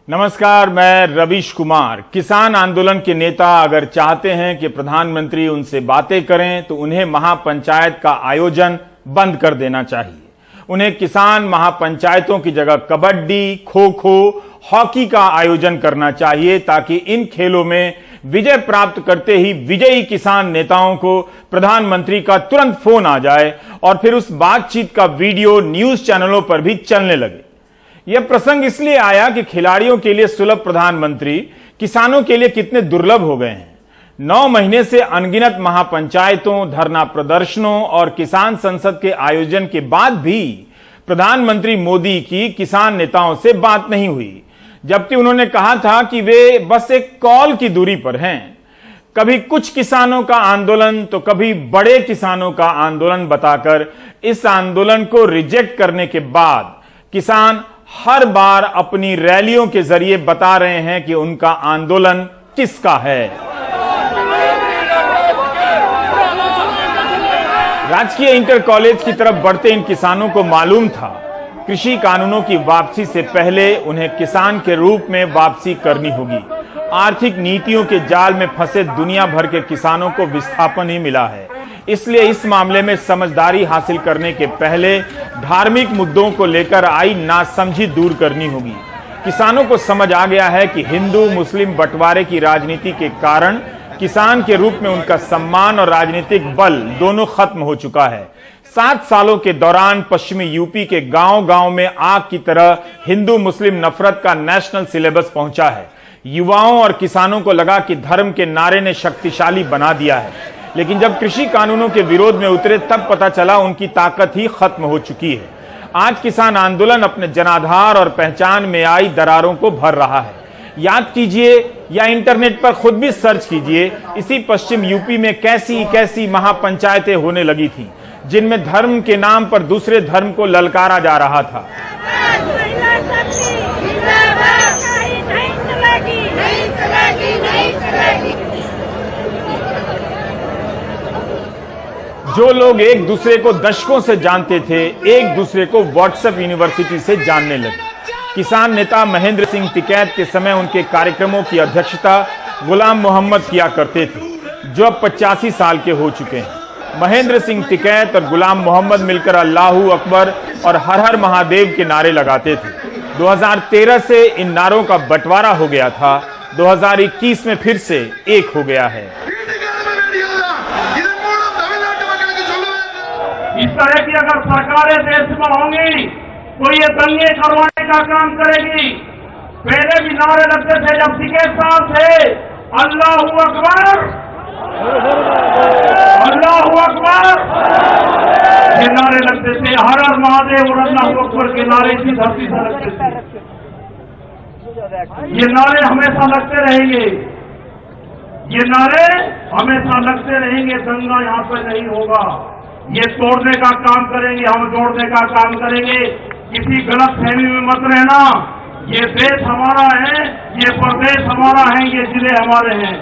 नमस्कार, मैं रवीश कुमार। किसान आंदोलन के नेता अगर चाहते हैं कि प्रधानमंत्री उनसे बातें करें तो उन्हें महापंचायत का आयोजन बंद कर देना चाहिए। उन्हें किसान महापंचायतों की जगह कबड्डी, खो खो, हॉकी का आयोजन करना चाहिए ताकि इन खेलों में विजय प्राप्त करते ही विजयी किसान नेताओं को प्रधानमंत्री का तुरंत फोन आ जाए और फिर उस बातचीत का वीडियो न्यूज चैनलों पर भी चलने लगे। यह प्रसंग इसलिए आया कि खिलाड़ियों के लिए सुलभ प्रधानमंत्री किसानों के लिए कितने दुर्लभ हो गए हैं। 9 महीने से अनगिनत महापंचायतों, धरना प्रदर्शनों और किसान संसद के आयोजन के बाद भी प्रधानमंत्री मोदी की किसान नेताओं से बात नहीं हुई, जबकि उन्होंने कहा था कि वे बस एक कॉल की दूरी पर हैं। कभी कुछ किसानों का आंदोलन तो कभी बड़े किसानों का आंदोलन बताकर इस आंदोलन को रिजेक्ट करने के बाद किसान हर बार अपनी रैलियों के जरिए बता रहे हैं कि उनका आंदोलन किसका है। राजकीय इंटर कॉलेज की तरफ बढ़ते इन किसानों को मालूम था कृषि कानूनों की वापसी से पहले उन्हें किसान के रूप में वापसी करनी होगी। आर्थिक नीतियों के जाल में फंसे दुनिया भर के किसानों को विस्थापन ही मिला है, इसलिए इस मामले में समझदारी हासिल करने के पहले धार्मिक मुद्दों को लेकर आई नासमझी दूर करनी होगी। किसानों को समझ आ गया है कि हिंदू मुस्लिम बंटवारे की राजनीति के कारण किसान के रूप में उनका सम्मान और राजनीतिक बल दोनों खत्म हो चुका है। 7 सालों के दौरान पश्चिमी यूपी के गांव-गांव में आग की तरह हिंदू मुस्लिम नफरत का नेशनल सिलेबस पहुंचा है। युवाओं और किसानों को लगा कि धर्म के नारे ने शक्तिशाली बना दिया है, लेकिन जब कृषि कानूनों के विरोध में उतरे तब पता चला उनकी ताकत ही खत्म हो चुकी है। आज किसान आंदोलन अपने जनाधार और पहचान में आई दरारों को भर रहा है। याद कीजिए या इंटरनेट पर खुद भी सर्च कीजिए, इसी पश्चिम यूपी में कैसी कैसी महापंचायतें होने लगी थी जिनमें धर्म के नाम पर दूसरे धर्म को ललकारा जा रहा था। जो लोग एक दूसरे को दशकों से जानते थे, एक दूसरे को व्हाट्सएप यूनिवर्सिटी से जानने लगे। किसान नेता महेंद्र सिंह टिकैत के समय उनके कार्यक्रमों की अध्यक्षता गुलाम मोहम्मद किया करते थे, जो अब 85 साल के हो चुके हैं। महेंद्र सिंह टिकैत और गुलाम मोहम्मद मिलकर अल्लाहू अकबर और हर हर महादेव के नारे लगाते थे। 2013 से इन नारों का बंटवारा हो गया था, 2021 में फिर से एक हो गया है। इस तरह की अगर सरकारें देश में होंगी तो ये दंगे करवाने का काम करेगी। पहले भी नारे लगते थे जब टिकैत साहब थे, अल्लाहू अकबर, अल्लाहू अकबर, ये नारे लगते थे। हर हर महादेव और अल्लाहू अकबर के नारे इसी धरती से लगते थे। ये नारे हमेशा लगते रहेंगे, ये नारे हमेशा लगते रहेंगे। दंगा यहाँ पर नहीं होगा। ये तोड़ने का काम करेंगे, हम जोड़ने का काम करेंगे। किसी गलत फहमी में मत रहना। ये देश हमारा है, ये प्रदेश हमारा है, ये जिले हमारे हैं।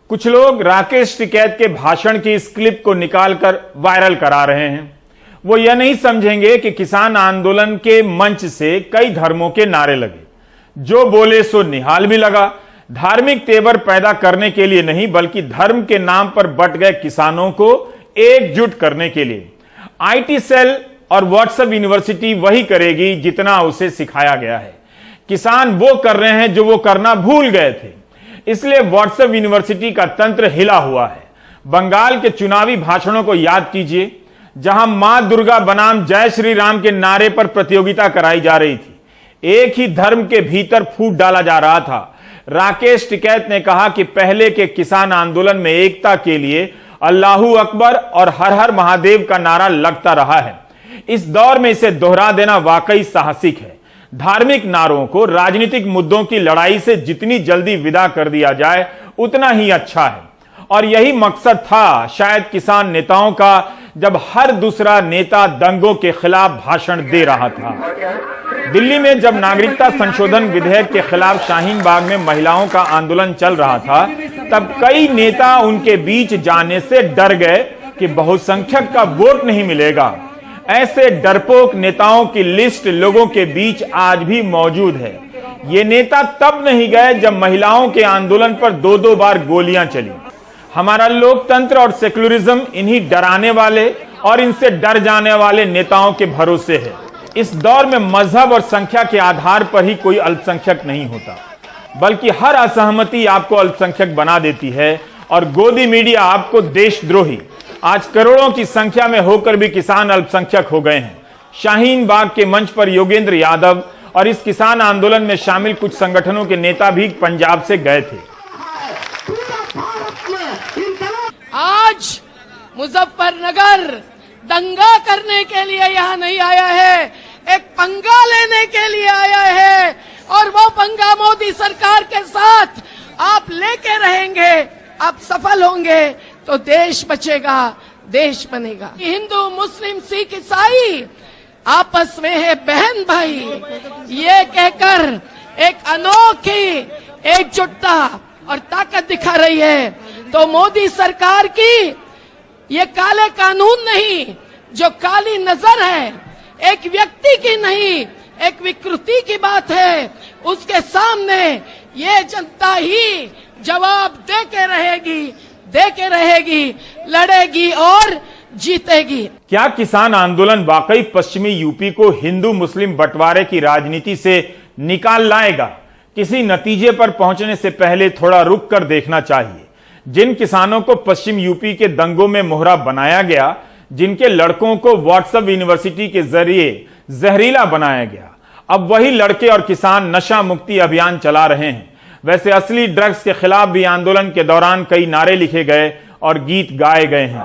कुछ लोग राकेश टिकैत के भाषण की इस क्लिप को निकालकर वायरल करा रहे हैं। वो यह नहीं समझेंगे कि किसान आंदोलन के मंच से कई धर्मों के नारे लगे, जो बोले सो निहाल भी लगा। धार्मिक तेवर पैदा करने के लिए नहीं, बल्कि धर्म के नाम पर बट गए किसानों को एकजुट करने के लिए। आईटी सेल और व्हाट्सएप यूनिवर्सिटी वही करेगी जितना उसे सिखाया गया है। किसान वो कर रहे हैं जो वो करना भूल गए थे, इसलिए व्हाट्सएप यूनिवर्सिटी का तंत्र हिला हुआ है। बंगाल के चुनावी भाषणों को याद कीजिए, जहां मां दुर्गा बनाम जय श्री राम के नारे पर प्रतियोगिता कराई जा रही थी। एक ही धर्म के भीतर फूट डाला जा रहा था। राकेश टिकैत ने कहा कि पहले के किसान आंदोलन में एकता के लिए अल्लाहू अकबर और हर हर महादेव का नारा लगता रहा है। इस दौर में इसे दोहरा देना वाकई साहसिक है। धार्मिक नारों को राजनीतिक मुद्दों की लड़ाई से जितनी जल्दी विदा कर दिया जाए उतना ही अच्छा है, और यही मकसद था शायद किसान नेताओं का जब हर दूसरा नेता दंगों के खिलाफ भाषण दे रहा था। दिल्ली में जब नागरिकता संशोधन विधेयक के खिलाफ शाहीन बाग में महिलाओं का आंदोलन चल रहा था, तब कई नेता उनके बीच जाने से डर गए कि बहुसंख्यक का वोट नहीं मिलेगा। ऐसे डरपोक नेताओं की लिस्ट लोगों के बीच आज भी मौजूद है। ये नेता तब नहीं गए जब महिलाओं के आंदोलन पर 2-2 बार गोलियां चली। हमारा लोकतंत्र और सेक्युलरिज्म इन्हीं डराने वाले और इनसे डर जाने वाले नेताओं के भरोसे है। इस दौर में मजहब और संख्या के आधार पर ही कोई अल्पसंख्यक नहीं होता, बल्कि हर असहमति आपको अल्पसंख्यक बना देती है और गोदी मीडिया आपको देशद्रोही। आज करोड़ों की संख्या में होकर भी किसान अल्पसंख्यक हो गए हैं। शाहीन बाग के मंच पर योगेंद्र यादव और इस किसान आंदोलन में शामिल कुछ संगठनों के नेता भी पंजाब से गए थे। आज मुजफ्फरनगर दंगा करने के लिए यहाँ नहीं आया है, एक पंगा लेने के लिए आया है और वो पंगा मोदी सरकार के साथ आप लेके रहेंगे, आप सफल होंगे तो देश बचेगा, देश बनेगा। हिंदू मुस्लिम सिख ईसाई आपस में है बहन भाई, ये कहकर एक अनोखी एकजुटता और ताकत दिखा रही है। तो मोदी सरकार की ये काले कानून नहीं, जो काली नजर है, एक व्यक्ति की नहीं, एक विकृति की बात है, उसके सामने ये जनता ही जवाब देके रहेगी, लड़ेगी और जीतेगी। क्या किसान आंदोलन वाकई पश्चिमी यूपी को हिंदू मुस्लिम बंटवारे की राजनीति से निकाल लाएगा? किसी नतीजे पर पहुंचने से पहले थोड़ा रुक कर देखना चाहिए। जिन किसानों को पश्चिम यूपी के दंगों में मोहरा बनाया गया, जिनके लड़कों को व्हाट्सएप यूनिवर्सिटी के जरिए जहरीला बनाया गया, अब वही लड़के और किसान नशा मुक्ति अभियान चला रहे हैं। वैसे असली ड्रग्स के खिलाफ भी आंदोलन के दौरान कई नारे लिखे गए और गीत गाए गए हैं।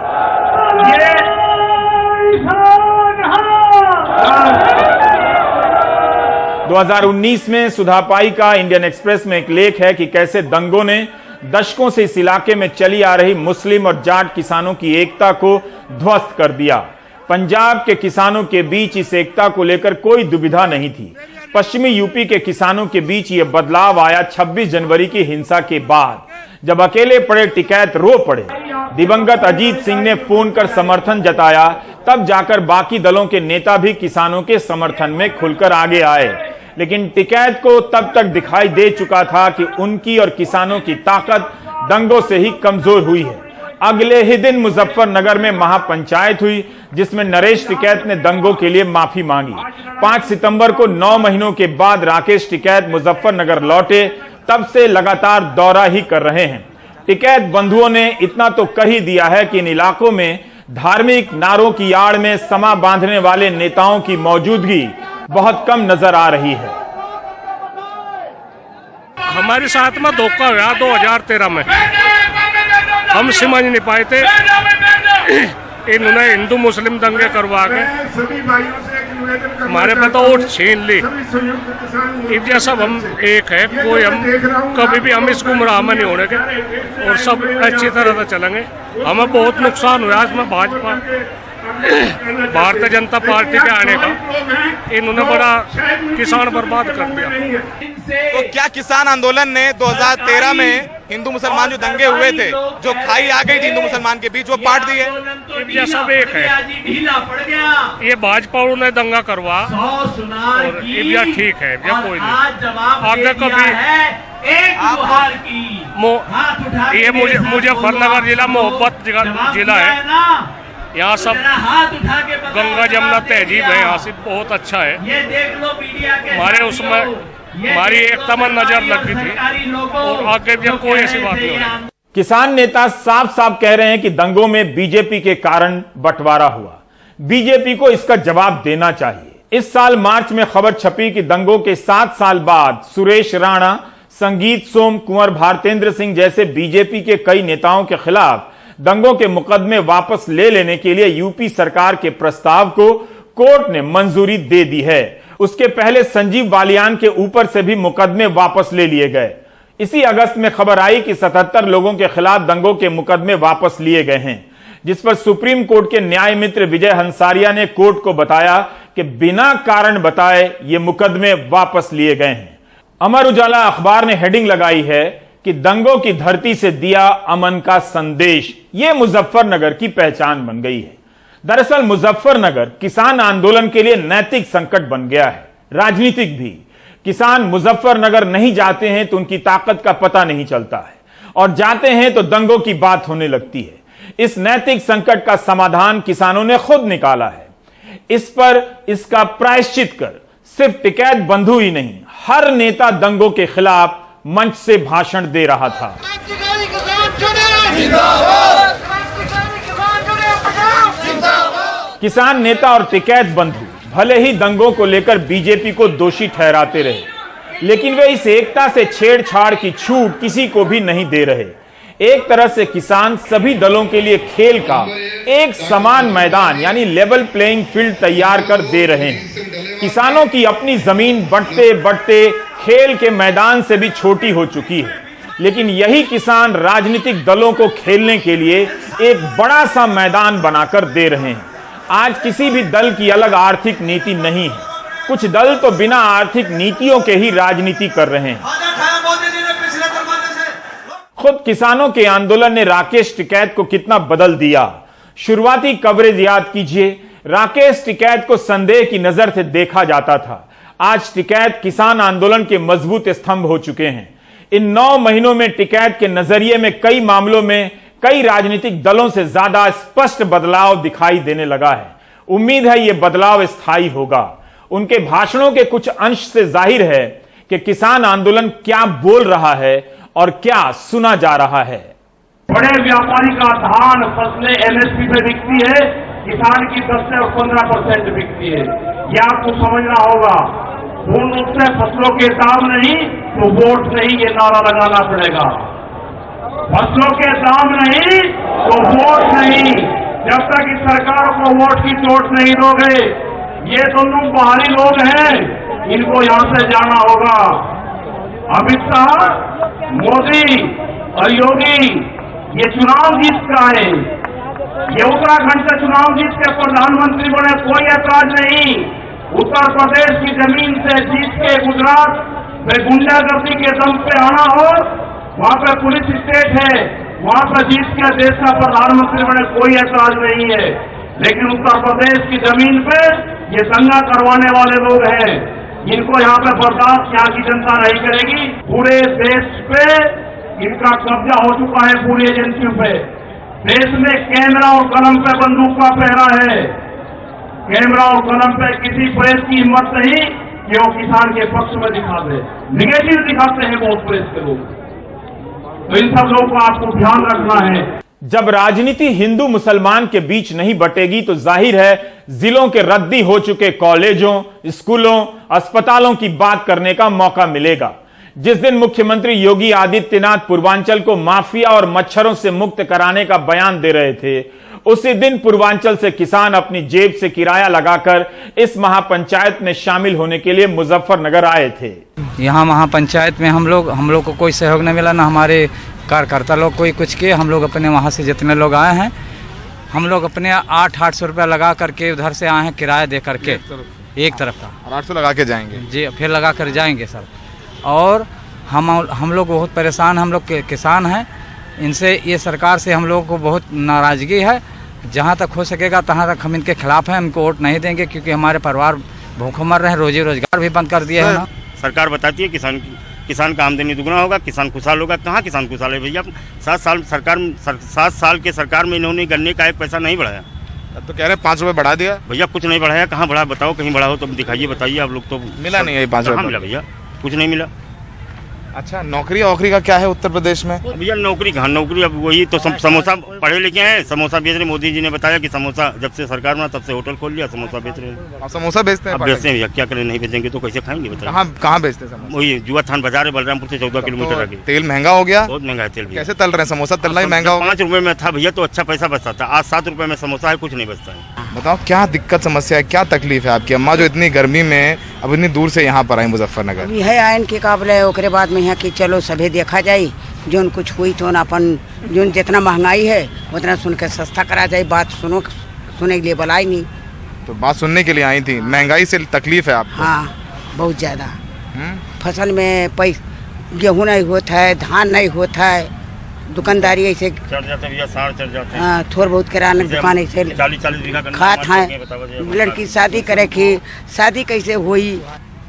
2019 में सुधा पाई का इंडियन एक्सप्रेस में एक लेख है कि कैसे दंगों ने दशकों से इस इलाके में चली आ रही मुस्लिम और जाट किसानों की एकता को ध्वस्त कर दिया। पंजाब के किसानों के बीच इस एकता को लेकर कोई दुविधा नहीं थी। पश्चिमी यूपी के किसानों के बीच यह बदलाव आया 26 जनवरी की हिंसा के बाद, जब अकेले पड़े टिकैत रो पड़े। दिवंगत अजीत सिंह ने फोन कर समर्थन जताया, तब जाकर बाकी दलों के नेता भी किसानों के समर्थन में खुलकर आगे आए। लेकिन टिकैत को तब तक दिखाई दे चुका था कि उनकी और किसानों की ताकत दंगों से ही कमजोर हुई है। अगले ही दिन मुजफ्फरनगर में महापंचायत हुई, जिसमें नरेश टिकैत ने दंगों के लिए माफी मांगी। 5 सितंबर को 9 महीनों के बाद राकेश टिकैत मुजफ्फरनगर लौटे, तब से लगातार दौरा ही कर रहे हैं। टिकैत बंधुओं ने इतना तो कह ही दिया है कि इन इलाकों में धार्मिक नारों की आड़ में समा बांधने वाले नेताओं की मौजूदगी बहुत कम नजर आ रही है। हमारे साथ में धोखा हुआ 2013 में, हम समझ नहीं पाए थे। इन्होंने हिंदू मुस्लिम दंगे करवा के हमारे पे तो वोट छीन ली। ये सब हम एक है, कोई हम कभी भी हम इस गुमराह में नहीं होने के और सब अच्छी तरह से चलेंगे। हमें बहुत नुकसान हुआ इसमें भाजपा भारतीय जनता पार्टी के आने का। इन्होंने बड़ा किसान बर्बाद कर दिया। तो क्या किसान आंदोलन ने 2013 में हिंदू मुसलमान जो दंगे हुए थे, जो खाई आ गई थी हिंदू मुसलमान के बीच, वो पाट दिए? ये सब एक है। ये भाजपा ने दंगा करवा और ये ठीक है, ये कोई नहीं। आगे कभी ये मुजफ्फरनगर जिला मोहब्बत जिला है। यहाँ सब गंगा जमुना तहजीब है, यहाँ से बहुत अच्छा है। हमारे उसमें हमारी एकता में नजर लगी थी और आगे भी कोई ऐसी बात नहीं होगी। किसान नेता साफ साफ कह रहे हैं कि दंगों में बीजेपी के कारण बंटवारा हुआ। बीजेपी को इसका जवाब देना चाहिए। इस साल मार्च में खबर छपी कि दंगों के 7 साल बाद सुरेश राणा, संगीत सोम, कुंवर भारतेंद्र सिंह जैसे बीजेपी के कई नेताओं के खिलाफ दंगों के मुकदमे वापस ले लेने के लिए यूपी सरकार के प्रस्ताव को कोर्ट ने मंजूरी दे दी है। उसके पहले संजीव बालियान के ऊपर से भी मुकदमे वापस ले लिए गए। इसी अगस्त में खबर आई कि 77 लोगों के खिलाफ दंगों के मुकदमे वापस लिए गए हैं, जिस पर सुप्रीम कोर्ट के न्याय मित्र विजय हंसारिया ने कोर्ट को बताया कि बिना कारण बताए ये मुकदमे वापस लिए गए हैं। अमर उजाला अखबार ने हेडिंग लगाई है कि दंगों की धरती से दिया अमन का संदेश। ये मुजफ्फरनगर की पहचान बन गई है। दरअसल मुजफ्फरनगर किसान आंदोलन के लिए नैतिक संकट बन गया है, राजनीतिक भी। किसान मुजफ्फरनगर नहीं जाते हैं तो उनकी ताकत का पता नहीं चलता है, और जाते हैं तो दंगों की बात होने लगती है। इस नैतिक संकट का समाधान किसानों ने खुद निकाला है। इस पर इसका प्रायश्चित कर सिर्फ टिकैत बंधु ही नहीं, हर नेता दंगों के खिलाफ मंच से भाषण दे रहा था। किसान नेता और टिकैत बंधु भले ही दंगों को लेकर बीजेपी को दोषी ठहराते रहे, लेकिन वे इस एकता से छेड़छाड़ की छूट किसी को भी नहीं दे रहे। एक तरह से किसान सभी दलों के लिए खेल का एक समान मैदान यानी लेवल प्लेइंग फील्ड तैयार कर दे रहे हैं। किसानों की अपनी जमीन बढ़ते बढ़ते खेल के मैदान से भी छोटी हो चुकी है, लेकिन यही किसान राजनीतिक दलों को खेलने के लिए एक बड़ा सा मैदान बनाकर दे रहे हैं। आज किसी भी दल की अलग आर्थिक नीति नहीं है, कुछ दल तो बिना आर्थिक नीतियों के ही राजनीति कर रहे हैं। खुद किसानों के आंदोलन ने राकेश टिकैत को कितना बदल दिया। शुरुआती कवरेज याद कीजिए, राकेश टिकैत को संदेह की नजर से देखा जाता था। आज टिकैत किसान आंदोलन के मजबूत स्तंभ हो चुके हैं। इन 9 महीनों में टिकैत के नजरिए में कई मामलों में कई राजनीतिक दलों से ज्यादा स्पष्ट बदलाव दिखाई देने लगा है। उम्मीद है यह बदलाव स्थायी होगा। उनके भाषणों के कुछ अंश से जाहिर है कि किसान आंदोलन क्या बोल रहा है और क्या सुना जा रहा है। बड़े व्यापारी का धान फसलें एमएसपी पे बिकती है, किसान की 10 से 15% बिकती है। यह आपको समझना होगा। पूर्ण रूप से फसलों के दाम नहीं तो वोट नहीं, ये नारा लगाना पड़ेगा। फसलों के दाम नहीं तो वोट नहीं। जब तक इस सरकार को वोट की चोट नहीं दोगे, ये दोनों बाहरी लोग हैं, इनको यहां से जाना होगा। अमित शाह, मोदी और योगी ये चुनाव जीत का है। ये उत्तराखंड से चुनाव जीत के प्रधानमंत्री बने, कोई ऐतराज नहीं। उत्तर प्रदेश की जमीन से जीत के गुजरात में गुंडागर्दी के दम पे आना हो, वहां पे पुलिस स्टेट है, वहां पर जीत के देश का प्रधानमंत्री बने, कोई ऐतराज नहीं है। लेकिन उत्तर प्रदेश की जमीन पे ये दंगा करवाने वाले लोग हैं, इनको यहाँ पे बर्दाश्त यहाँ की जनता नहीं करेगी। पूरे देश पे इनका कब्जा हो चुका है, पूरी एजेंसियों पे। देश में कैमरा और कलम पे बंदूक का पहरा है। कैमरा और कलम पे किसी प्रेस की हिम्मत नहीं कि वो किसान के पक्ष में दिखा दे। निगेटिव दिखाते हैं बहुत प्रेस के लोग। तो इन सब लोगों को आपको ध्यान रखना है। जब राजनीति हिंदू मुसलमान के बीच नहीं बटेगी तो जाहिर है जिलों के रद्दी हो चुके कॉलेजों, स्कूलों, अस्पतालों की बात करने का मौका मिलेगा। जिस दिन मुख्यमंत्री योगी आदित्यनाथ पूर्वांचल को माफिया और मच्छरों से मुक्त कराने का बयान दे रहे थे, उसी दिन पूर्वांचल से किसान अपनी जेब से किराया लगाकर इस महापंचायत में शामिल होने के लिए मुजफ्फरनगर आए थे। यहाँ महापंचायत में हम लोग को कोई सहयोग नहीं मिला, ना हमारे कार्यकर्ता लोग कोई कुछ किए। हम लोग अपने वहाँ से जितने लोग आए हैं, हम लोग अपने 800 रुपया लगा करके उधर से आए हैं, किराया दे करके एक तरफ का। और 800 लगा के जाएंगे जी, फिर लगा कर जाएंगे सर। और हम लोग बहुत परेशान, हम लोग किसान हैं। इनसे, ये सरकार से हम लोगों को बहुत नाराजगी है। जहाँ तक हो सकेगा तहाँ तक हम इनके खिलाफ हैं, इनको वोट नहीं देंगे, क्योंकि हमारे परिवार भूखों मर रहे हैं, रोजी रोजगार भी बंद कर दिए हैं ना। सरकार बताती है किसान का आमदनी दुगना होगा, किसान खुशहाल होगा। कहाँ किसान खुशहाल है भैया? 7 साल के सरकार में इन्होंने गन्ने का एक पैसा नहीं बढ़ाया। अब तो कह रहे 5 रुपए बढ़ा दिया भैया। कुछ नहीं बढ़ाया। कहाँ बढ़ा बताओ, कहीं बढ़ा हो तो दिखाइए, बताइए आप लोग। तो मिला नहीं है 5 रुपए। मिला भैया? कुछ नहीं मिला। अच्छा, नौकरी का क्या है उत्तर प्रदेश में? भैया नौकरी कहाँ? नौकरी अब वही तो समोसा पढ़े लिखे हैं, समोसा बेच रहे। मोदी जी ने बताया कि समोसा जब से सरकार में तब से होटल खोल लिया, समोसा बेच रहे हैं। आप समोसा बेचते हैं? अब बेचते हैं भैया, क्या करें, नहीं बेचेंगे तो कैसे खाएंगे बताइए। कहाँ बेचते हैं समोसा? वही जुआ थान बाजार है, बलरामपुर से 14 किलोमीटर आगे। तेल महंगा हो गया? बहुत महंगा है तेल। कैसे तल रहे हैं समोसा? तलना ही महंगा हो गया। 5 रुपए में था भैया तो अच्छा पैसा बचता था। आज 7 रुपए में समोसा है, कुछ नहीं बचता है। बताओ क्या दिक्कत समस्या है, क्या तकलीफ है आपकी? अम्मा जो इतनी गर्मी में अब इतनी दूर से यहाँ पर आई मुजफ्फरनगर। अभी है आयन के काबले, ओकरे बाद में यहाँ की चलो सभी देखा जाए, जो कुछ हुई तो अपन जो जितना महंगाई है उतना सुन के सस्ता करा जाए। बात सुने के लिए बुलाई नहीं, तो बात सुनने के लिए आई थी। महंगाई से तकलीफ है आपको? हाँ, बहुत ज़्यादा। फसल में गेहूँ नहीं होता है, धान नहीं होता है, दुकानदारी ऐसे चढ़ जाते भैया, साढ़ चढ़ जाते हैं। हाँ, थोड़ा बहुत किराना दुकान ऐसे 40-40 बीघा खात हैं। लड़की शादी करे की, शादी कैसे हुई?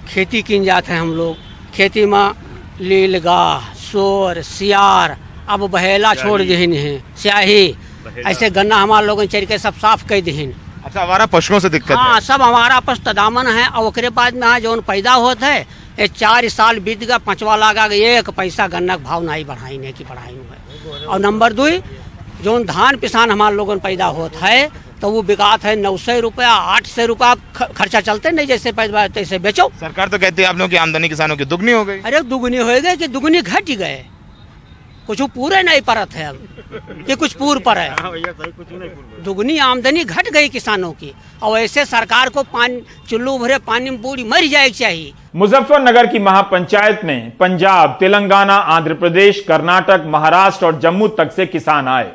खेती किन जाते हैं हम लोग, खेती में लीलगाह, सोर, सियार, अब बहेला छोड़ दीन है, स्याही, ऐसे गन्ना हमारे लोगों चल के सब साफ कर दीन। अच्छा, हमारा पशुओं से दिक्कत हाँ, है? सब हमारा पास तदामन है। और उसके बाद में जो पैदा होता है, ये 4 साल बीत गया, 5वां लगा गया, 1 पैसा गन्ना का भाव नहीं बढ़ाई नहीं की बढ़ाई है। और नंबर 2, जो धान पिसान हमारे लोगों पैदा होता है तो वो बिकात है 900 रुपया, 800 रुपया खर्चा चलते नहीं, जैसे पैदा तैसे बेचो। सरकार तो कहती है आप लोगों की आमदनी किसानों की दुगनी हो गई। अरे दुगनी हो गई कि दुगनी घट गए, कुछ पूरे नहीं परत है अब कि कुछ पूर पर है। दुगनी आमदनी घट गई किसानों की, और ऐसे सरकार को चुल्लू भरे पानी में पूरी मर जाए चाहिए। मुजफ्फरनगर की महापंचायत में पंजाब, तेलंगाना, आंध्र प्रदेश, कर्नाटक, महाराष्ट्र और जम्मू तक से किसान आए।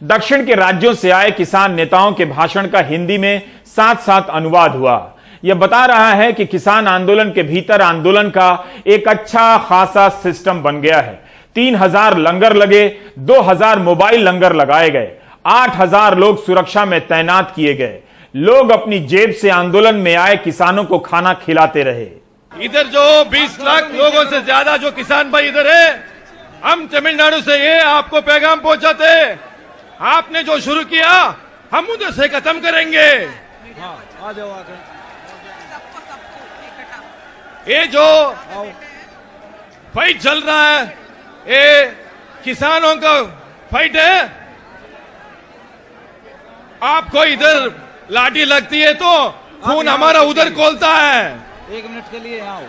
दक्षिण के राज्यों से आए किसान नेताओं के भाषण का हिंदी में साथ साथ अनुवाद हुआ। यह बता रहा है कि किसान आंदोलन के भीतर आंदोलन का एक अच्छा खासा सिस्टम बन गया है। 3000 लंगर लगे, 2000 मोबाइल लंगर लगाए गए, 8000 लोग सुरक्षा में तैनात किए गए। लोग अपनी जेब से आंदोलन में आए किसानों को खाना खिलाते रहे। इधर जो 20 लाख लोगों से ज्यादा जो किसान भाई इधर है, हम तमिलनाडु से ये आपको पैगाम पहुंचाते, आपने जो शुरू किया हम उधर से खत्म करेंगे। आ जाओ। ये जो फाइट चल रहा है, ये किसानों का फाइट है। आपको इधर लाठी लगती है तो खून हमारा उधर खोलता है। 1 मिनट के लिए आओ।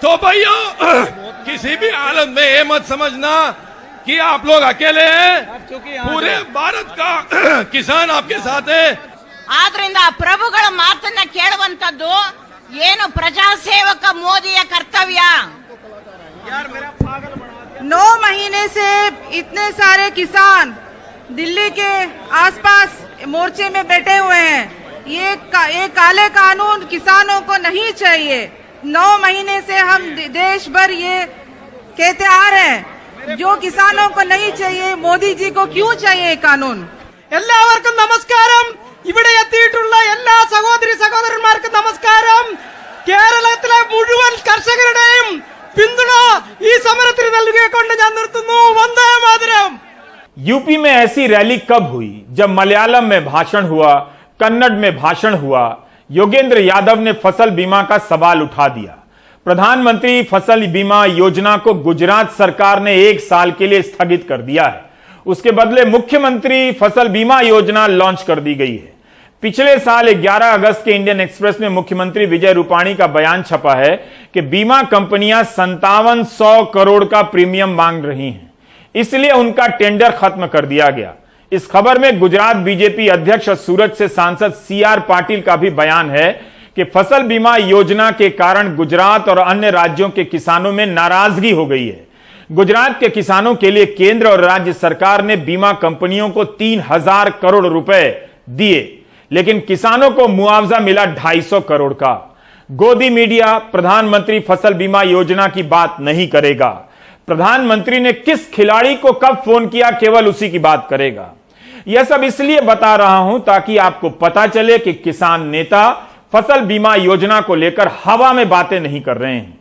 तो भाइयों, किसी भी हालत में ये मत समझना कि आप लोग अकेले हैं, पूरे भारत का किसान आपके साथ है। ಆದ್ರಿಂದ ಪ್ರಭುಗಳ ಮಾತನ್ನ ಕೇಳುವಂತದ್ದು ಏನು ಪ್ರಜಾಸೇವಕ ಮೋದಿಯ ಕರ್ತವ್ಯ। 9 महीने से इतने सारे किसान दिल्ली के आसपास मोर्चे में बैठे हुए हैं। ये काले कानून किसानों को नहीं चाहिए। 9 महीने से हम देश भर ये कहते आ रहे हैं, जो किसानों को नहीं चाहिए, मोदी जी को क्यों चाहिए कानून। എല്ലാവർക്കും നമസ്കാരം, ഇവിടെ എത്തിയിട്ടുള്ള എല്ലാ സഹോദരി സഹോദരന്മാർക്കും നമസ്കാരം। കേരളത്തിലെ മുഴുവൻ കർഷകരുടെയും പിന്തുണ ഈ സമരത്തിന് നൽകിക്കൊണ്ട് ഞാൻ നിർത്തുന്നു। വന്ദേ മാതരം। यूपी में ऐसी रैली कब हुई जब मलयालम में भाषण हुआ, कन्नड़ में भाषण हुआ, योगेंद्र यादव ने फसल बीमा का सवाल उठा दिया। प्रधानमंत्री फसल बीमा योजना को गुजरात सरकार ने 1 साल के लिए स्थगित कर दिया है। उसके बदले मुख्यमंत्री फसल बीमा योजना लॉन्च कर दी गई है। पिछले साल 11 अगस्त के इंडियन एक्सप्रेस में मुख्यमंत्री विजय रूपाणी का बयान छपा है कि बीमा कंपनियां 5700 करोड़ का प्रीमियम मांग रही हैं, इसलिए उनका टेंडर खत्म कर दिया गया। इस खबर में गुजरात बीजेपी अध्यक्ष सूरत से सांसद CR पाटिल का भी बयान है कि फसल बीमा योजना के कारण गुजरात और अन्य राज्यों के किसानों में नाराजगी हो गई है। गुजरात के किसानों के लिए केंद्र और राज्य सरकार ने बीमा कंपनियों को 3000 करोड़ रुपए दिए, लेकिन किसानों को मुआवजा मिला 250 करोड़ का। गोदी मीडिया प्रधानमंत्री फसल बीमा योजना की बात नहीं करेगा। प्रधानमंत्री ने किस खिलाड़ी को कब फोन किया, केवल उसी की बात करेगा। यह सब इसलिए बता रहा हूं ताकि आपको पता चले कि किसान नेता फसल बीमा योजना को लेकर हवा में बातें नहीं कर रहे हैं।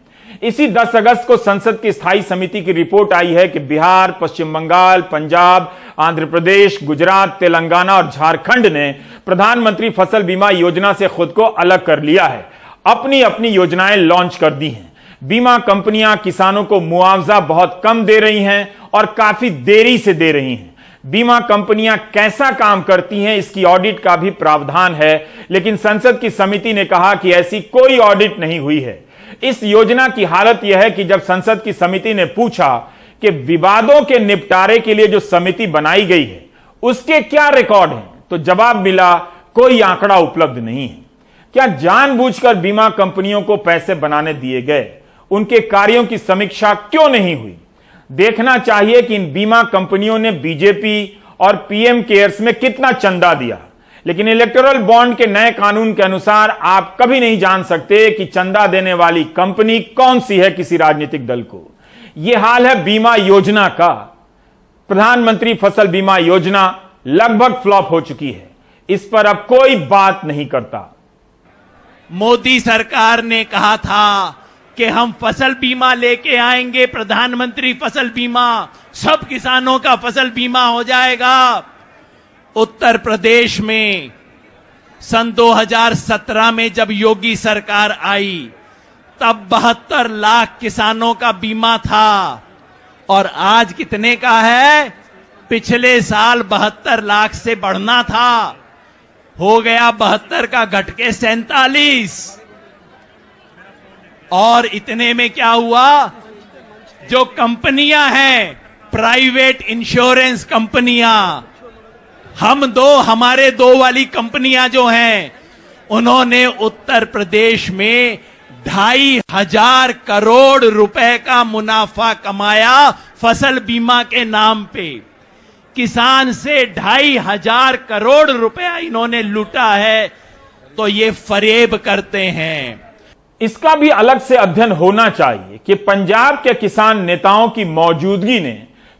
इसी 10 अगस्त को संसद की स्थायी समिति की रिपोर्ट आई है कि बिहार, पश्चिम बंगाल, पंजाब, आंध्र प्रदेश, गुजरात, तेलंगाना और झारखंड ने प्रधानमंत्री फसल बीमा योजना से खुद को अलग कर लिया है, अपनी अपनी योजनाएं लॉन्च कर दी हैं। बीमा कंपनियां किसानों को मुआवजा बहुत कम दे रही हैं और काफी देरी से दे रही हैं। बीमा कंपनियां कैसा काम करती हैं, इसकी ऑडिट का भी प्रावधान है, लेकिन संसद की समिति ने कहा कि ऐसी कोई ऑडिट नहीं हुई है। इस योजना की हालत यह है कि जब संसद की समिति ने पूछा कि विवादों के निपटारे के लिए जो समिति बनाई गई है उसके क्या रिकॉर्ड हैं, तो जवाब मिला कोई आंकड़ा उपलब्ध नहीं है। क्या जानबूझकर बीमा कंपनियों को पैसे बनाने दिए गए? उनके कार्यों की समीक्षा क्यों नहीं हुई? देखना चाहिए कि इन बीमा कंपनियों ने बीजेपी और पीएम केयर्स में कितना चंदा दिया, लेकिन इलेक्टोरल बॉन्ड के नए कानून के अनुसार आप कभी नहीं जान सकते कि चंदा देने वाली कंपनी कौन सी है किसी राजनीतिक दल को। यह हाल है बीमा योजना का। प्रधानमंत्री फसल बीमा योजना लगभग फ्लॉप हो चुकी है, इस पर अब कोई बात नहीं करता। मोदी सरकार ने कहा था कि हम फसल बीमा लेके आएंगे, प्रधानमंत्री फसल बीमा, सब किसानों का फसल बीमा हो जाएगा। उत्तर प्रदेश में सन 2017 में जब योगी सरकार आई तब 72 लाख किसानों का बीमा था और आज कितने का है? पिछले साल 72 लाख से बढ़ना था, हो गया 72 का घट के 47। और इतने में क्या हुआ? जो कंपनियां हैं, प्राइवेट इंश्योरेंस कंपनियां, हमारे दो वाली कंपनियां जो हैं, उन्होंने उत्तर प्रदेश में 2,500 करोड़ रुपए का मुनाफा कमाया फसल बीमा के नाम पे। किसान से 2,500 करोड़ रुपया इन्होंने लूटा है, तो ये फरेब करते हैं। इसका भी अलग से अध्ययन होना चाहिए कि पंजाब के किसान नेताओं की मौजूदगी ने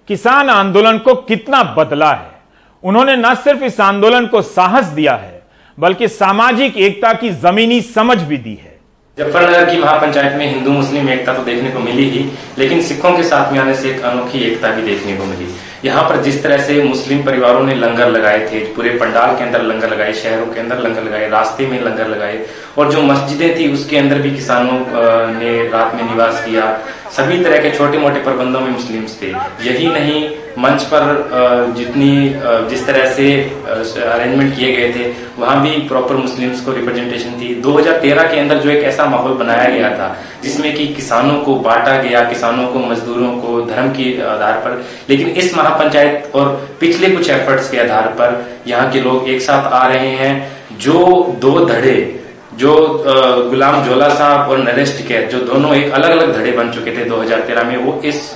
किसान आंदोलन को कितना बदला है। उन्होंने न सिर्फ इस आंदोलन को साहस दिया है, बल्कि सामाजिक एकता की जमीनी समझ भी दी है। मुजफ्फरनगर की महापंचायत में हिंदू मुस्लिम एकता तो देखने को मिली ही, लेकिन सिखों के साथ में आने से एक अनोखी एकता भी देखने को मिली। यहाँ पर जिस तरह से मुस्लिम परिवारों ने लंगर लगाए थे, पूरे पंडाल के अंदर लंगर लगाए, शहरों के अंदर लंगर लगाए, रास्ते में लंगर लगाए, और जो मस्जिदें थी उसके अंदर भी किसानों ने रात में निवास किया। सभी तरह के छोटे मोटे प्रबंधों में मुस्लिम्स थे। यही नहीं, मंच पर जिस तरह से अरेंजमेंट किए गए थे वहां भी प्रॉपर मुस्लिम्स को रिप्रेजेंटेशन थी। 2013 के अंदर जो एक ऐसा माहौल बनाया गया था जिसमें कि किसानों को बांटा गया, किसानों को, मजदूरों को धर्म के आधार पर, लेकिन इस महापंचायत और पिछले कुछ एफर्ट्स के आधार पर यहाँ के लोग एक साथ आ रहे हैं। जो दो धड़े, जो गुलाम जोला साहब और नरेश टिकैत, जो दोनों एक अलग अलग धड़े बन चुके थे 2013 में, वो इस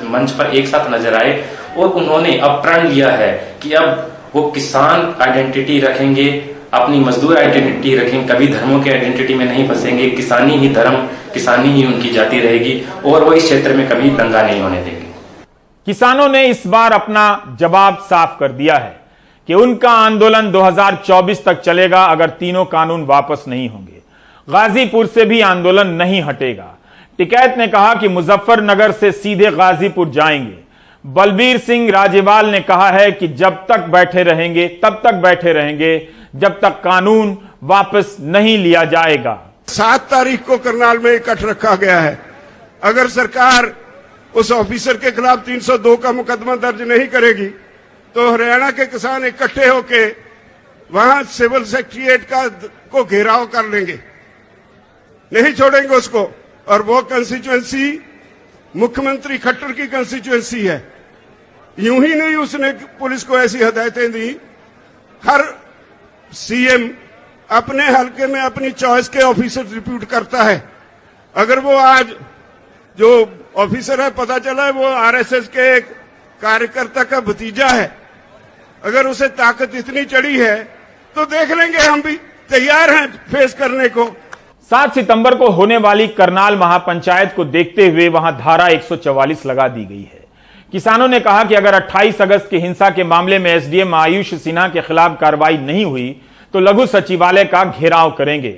मंच पर एक साथ नजर आए और उन्होंने अब प्रण लिया है कि अब वो किसान आइडेंटिटी रखेंगे, अपनी मजदूर आइडेंटिटी रखेंगे, कभी धर्मों के आइडेंटिटी में नहीं फंसेंगे। किसानी ही धर्म, किसानी ही उनकी जाति रहेगी और वो इस क्षेत्र में कभी दंगा नहीं होने देंगे। किसानों ने इस बार अपना जवाब साफ कर दिया है कि उनका आंदोलन 2024 तक चलेगा अगर तीनों कानून वापस नहीं होंगे। गाजीपुर से भी आंदोलन नहीं हटेगा। टिकैत ने कहा कि मुजफ्फरनगर से सीधे गाजीपुर जाएंगे। बलबीर सिंह राजेवाल ने कहा है कि जब तक बैठे रहेंगे तब तक बैठे रहेंगे जब तक कानून वापस नहीं लिया जाएगा। 7 तारीख को करनाल में इकट्ठ रखा गया है। अगर सरकार उस ऑफिसर के खिलाफ 302 का मुकदमा दर्ज नहीं करेगी तो हरियाणा के किसान इकट्ठे होके वहां सिविल सेक्रेटरीट को घेराव कर लेंगे, नहीं छोड़ेंगे उसको। और वो कंस्टिट्यूएंसी मुख्यमंत्री खट्टर की कंस्टिट्यूएंसी है। यूं ही नहीं उसने पुलिस को ऐसी हदायतें दी। हर सीएम अपने हलके में अपनी चॉइस के ऑफिसर रिप्यूट करता है। अगर वो आज जो ऑफिसर है पता चला है वो आरएसएस के एक कार्यकर्ता का भतीजा है, अगर उसे ताकत इतनी चढ़ी है तो देख लेंगे, हम भी तैयार हैं फेस करने को। 7 सितंबर को होने वाली करनाल महापंचायत को देखते हुए वहां धारा 144 लगा दी गई है। किसानों ने कहा कि अगर 28 अगस्त की हिंसा के मामले में एसडीएम आयुष सिन्हा के खिलाफ कार्रवाई नहीं हुई तो लघु सचिवालय का घेराव करेंगे।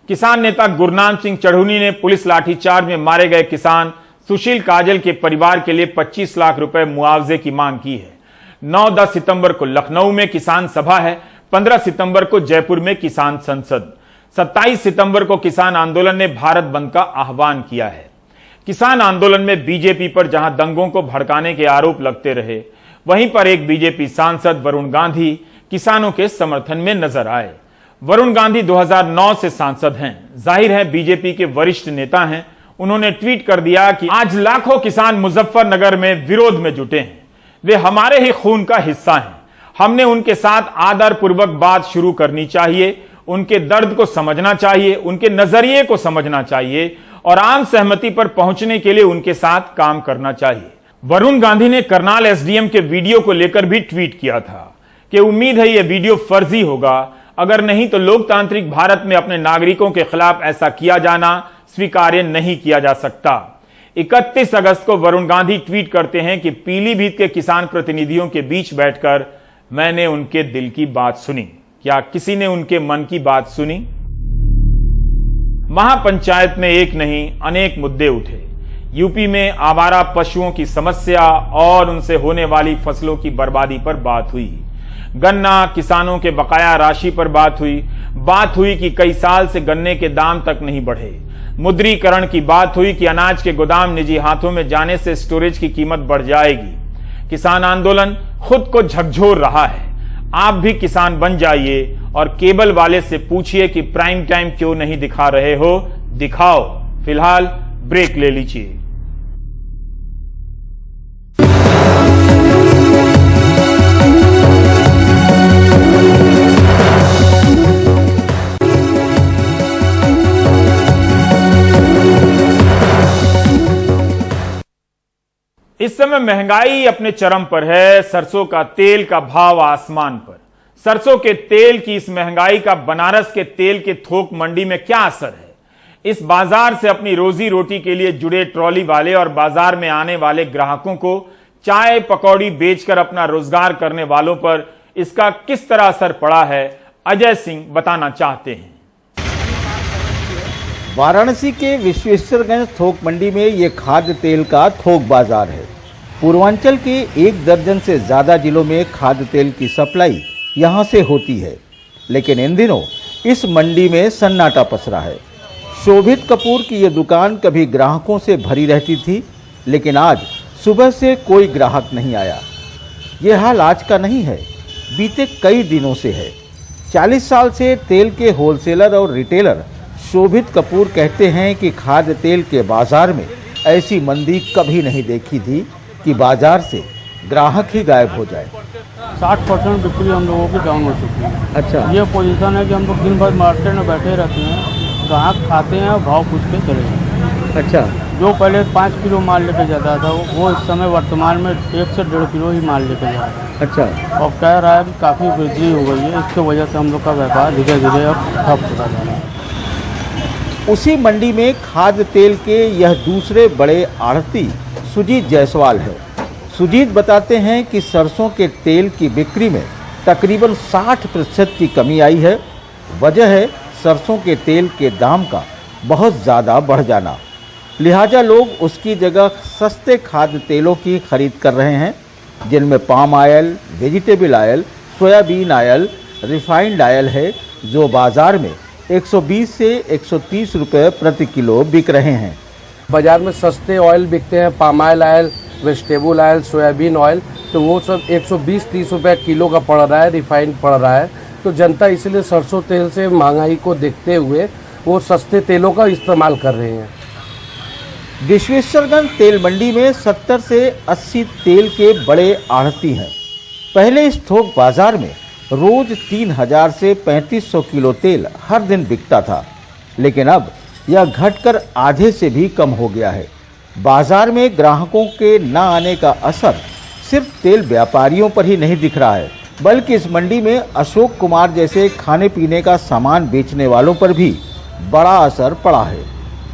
किसान नेता गुरनाम सिंह चढ़ूनी ने पुलिस लाठीचार्ज में मारे गए किसान सुशील काजल के परिवार के लिए 25 लाख रुपए मुआवजे की मांग की है। 9-10 सितंबर को लखनऊ में किसान सभा है। 15 सितंबर को जयपुर में किसान संसद। 27 सितंबर को किसान आंदोलन ने भारत बंद का आह्वान किया है। किसान आंदोलन में बीजेपी पर जहां दंगों को भड़काने के आरोप लगते रहे, वहीं पर एक बीजेपी सांसद वरुण गांधी किसानों के समर्थन में नजर आए। वरुण गांधी 2009 से सांसद हैं, जाहिर है बीजेपी के वरिष्ठ नेता हैं। उन्होंने ट्वीट कर दिया कि आज लाखों किसान मुजफ्फरनगर में विरोध में जुटे हैं, वे हमारे ही खून का हिस्सा हैं। हमने उनके साथ आदर पूर्वक बात शुरू करनी चाहिए, उनके दर्द को समझना चाहिए, उनके नजरिए को समझना चाहिए और आम सहमति पर पहुंचने के लिए उनके साथ काम करना चाहिए। वरुण गांधी ने करनाल एसडीएम के वीडियो को लेकर भी ट्वीट किया था कि उम्मीद है यह वीडियो फर्जी होगा, अगर नहीं तो लोकतांत्रिक भारत में अपने नागरिकों के खिलाफ ऐसा किया जाना स्वीकार्य नहीं किया जा सकता। 31 अगस्त को वरुण गांधी ट्वीट करते हैं कि पीलीभीत के किसान प्रतिनिधियों के बीच बैठकर मैंने उनके दिल की बात सुनी। क्या किसी ने उनके मन की बात सुनी? महापंचायत में एक नहीं अनेक मुद्दे उठे। यूपी में आवारा पशुओं की समस्या और उनसे होने वाली फसलों की बर्बादी पर बात हुई। गन्ना किसानों के बकाया राशि पर बात हुई कि कई साल से गन्ने के दाम तक नहीं बढ़े। मुद्रीकरण की बात हुई कि अनाज के गोदाम निजी हाथों में जाने से स्टोरेज की कीमत बढ़ जाएगी। किसान आंदोलन खुद को झकझोर रहा है। आप भी किसान बन जाइए और केबल वाले से पूछिए कि प्राइम टाइम क्यों नहीं दिखा रहे हो, दिखाओ। फिलहाल ब्रेक ले लीजिए। इस समय महंगाई अपने चरम पर है। सरसों का तेल का भाव आसमान पर। सरसों के तेल की इस महंगाई का बनारस के तेल के थोक मंडी में क्या असर है? इस बाजार से अपनी रोजी रोटी के लिए जुड़े ट्रॉली वाले और बाजार में आने वाले ग्राहकों को चाय पकौड़ी बेचकर अपना रोजगार करने वालों पर इसका किस तरह असर पड़ा है, अजय सिंह बताना चाहते हैं। वाराणसी के विश्वेश्वरगंज थोक मंडी में ये खाद्य तेल का थोक बाजार है। पूर्वांचल के 1 दर्जन से ज्यादा जिलों में खाद्य तेल की सप्लाई यहाँ से होती है, लेकिन इन दिनों इस मंडी में सन्नाटा पसरा है। शोभित कपूर की ये दुकान कभी ग्राहकों से भरी रहती थी, लेकिन आज सुबह से कोई ग्राहक नहीं आया। ये हाल आज का नहीं है, बीते कई दिनों से है। 40 साल से तेल के होलसेलर और रिटेलर शोभित कपूर कहते हैं कि खाद्य तेल के बाजार में ऐसी मंदी कभी नहीं देखी थी कि बाजार से ग्राहक ही गायब हो जाए। 60% बिक्री हम लोगों की डाउन हो चुकी है। अच्छा, ये पोजीशन है कि हम लोग दिन भर मार्केट में बैठे रहते हैं, ग्राहक खाते हैं और भाव पूछ के चले जाते हैं। अच्छा, जो पहले 5 किलो माल लेके जाता था वो इस समय वर्तमान में 1 से 1.5 किलो ही माल लेके जा रहा है। अच्छा, और कह रहा है कि काफ़ी वृद्धि हो गई है, इसकी वजह से हम लोग का व्यापार धीरे धीरे अब ठप होता जा रहा है। उसी मंडी में खाद्य तेल के यह दूसरे बड़े आढ़ती सुजीत जायसवाल है। सुजीत बताते हैं कि सरसों के तेल की बिक्री में तकरीबन 60% की कमी आई है। वजह है सरसों के तेल के दाम का बहुत ज़्यादा बढ़ जाना, लिहाजा लोग उसकी जगह सस्ते खाद्य तेलों की खरीद कर रहे हैं, जिनमें palm oil, vegetable oil, soybean oil, refined oil है, जो बाज़ार में 120 से 130 रुपये प्रति किलो बिक रहे हैं। बाजार में सस्ते ऑयल बिकते हैं, palm oil, vegetable oil, soybean oil, तो वो सब 120-30 रुपये किलो का पड़ रहा है, रिफाइंड पड़ रहा है। तो जनता इसलिए सरसों तेल से महंगाई को देखते हुए वो सस्ते तेलों का इस्तेमाल कर रहे हैं। विश्वेश्वरगंज तेल मंडी में 70 से 80 तेल के बड़े आढ़ती हैं। पहले इस थोक बाजार में रोज 3000 से 3500 किलो तेल हर दिन बिकता था, लेकिन अब यह घटकर आधे से भी कम हो गया है। बाजार में ग्राहकों के न आने का असर सिर्फ तेल व्यापारियों पर ही नहीं दिख रहा है, बल्कि इस मंडी में अशोक कुमार जैसे खाने पीने का सामान बेचने वालों पर भी बड़ा असर पड़ा है।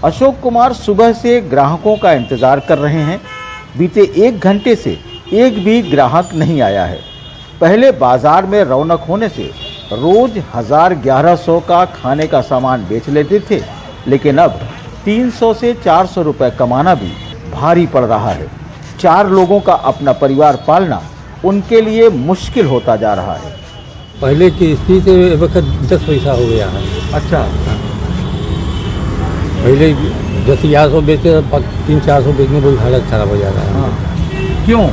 अशोक कुमार सुबह से ग्राहकों का इंतजार कर रहे हैं। बीते 1 घंटे से एक भी ग्राहक नहीं आया है। पहले बाजार में रौनक होने से रोज 1000-1100 का खाने का सामान बेच लेते थे, लेकिन अब 300 से 400 रुपए कमाना भी भारी पड़ रहा है। 4 लोगों का अपना परिवार पालना उनके लिए मुश्किल होता जा रहा है। पहले की स्थिति से वक्त 10 पैसा हो गया है। अच्छा, पहले 10-1100 बेचते, 300-400 बेचने में हालत खराब हो जाता है। हाँ। क्यों?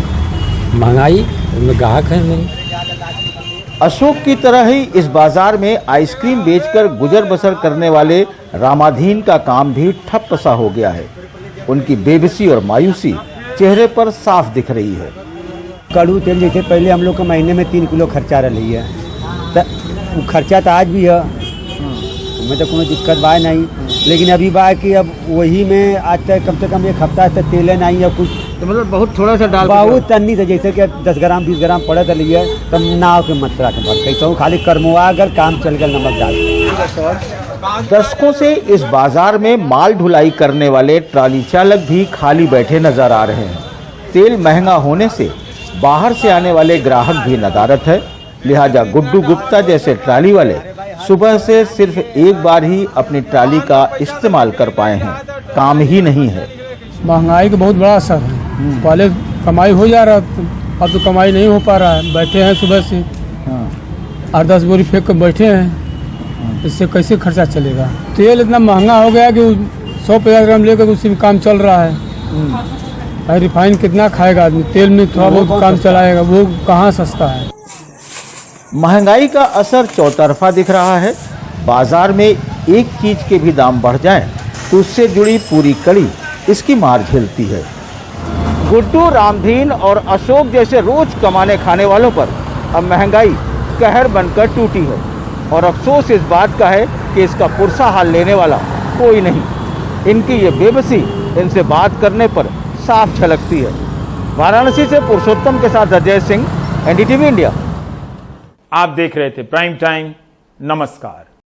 महंगाई, उनमें ग्राहक है नहीं। अशोक की तरह ही इस बाजार में आइसक्रीम बेचकर गुजर बसर करने वाले रामाधीन का काम भी ठप सा हो गया है। उनकी बेबसी और मायूसी चेहरे पर साफ दिख रही है। कड़ू तेल जैसे पहले हम लोग का महीने में 3 किलो खर्चा रही है, तो खर्चा तो आज भी है, हमें तो कोई दिक्कत बा नहीं, लेकिन अभी बा कि अब वही में आज तक कम से कम 1 हफ्ता तक तेल नहीं है कुछ, तो मतलब बहुत थोड़ा सा डाल, बहुत तन्नी से जैसे कि 10 ग्राम 20 ग्राम पड़े लिए, तब नाव के मात्रा के भर कैसे खाली करमुआ अगर काम चल गया नमक डाल। दशकों से इस बाजार में माल ढुलाई करने वाले ट्राली चालक भी खाली बैठे नजर आ रहे हैं। तेल महंगा होने से बाहर से आने वाले ग्राहक भी नदारत है, लिहाजा गुड्डू गुप्ता जैसे ट्राली वाले सुबह से सिर्फ एक बार ही अपनी ट्राली का इस्तेमाल कर पाए हैं। काम ही नहीं है। महंगाई का बहुत बड़ा असर है। पहले कमाई हो जा रहा था, अब तो कमाई नहीं हो पा रहा है। बैठे हैं सुबह से 8-10 बोरी फेंक कर बैठे हैं, इससे कैसे खर्चा चलेगा। तेल इतना महंगा हो गया कि 100-50 ग्राम लेकर उसी में काम चल रहा है। रिफाइन कितना खाएगा आदमी, तेल में थोड़ा बहुत काम चलाएगा, वो कहाँ सस्ता है। महंगाई का असर चौतरफा दिख रहा है। बाजार में एक चीज के भी दाम बढ़ जाएं तो उससे जुड़ी पूरी कड़ी इसकी मार झेलती है। गुड्डू, रामधीन और अशोक जैसे रोज कमाने खाने वालों पर अब महंगाई कहर बनकर टूटी है और अफसोस इस बात का है कि इसका पुरसा हाल लेने वाला कोई नहीं। इनकी ये बेबसी इनसे बात करने पर साफ झलकती है। वाराणसी से पुरुषोत्तम के साथ अजय सिंह, एनडीटीवी इंडिया। आप देख रहे थे प्राइम टाइम। नमस्कार।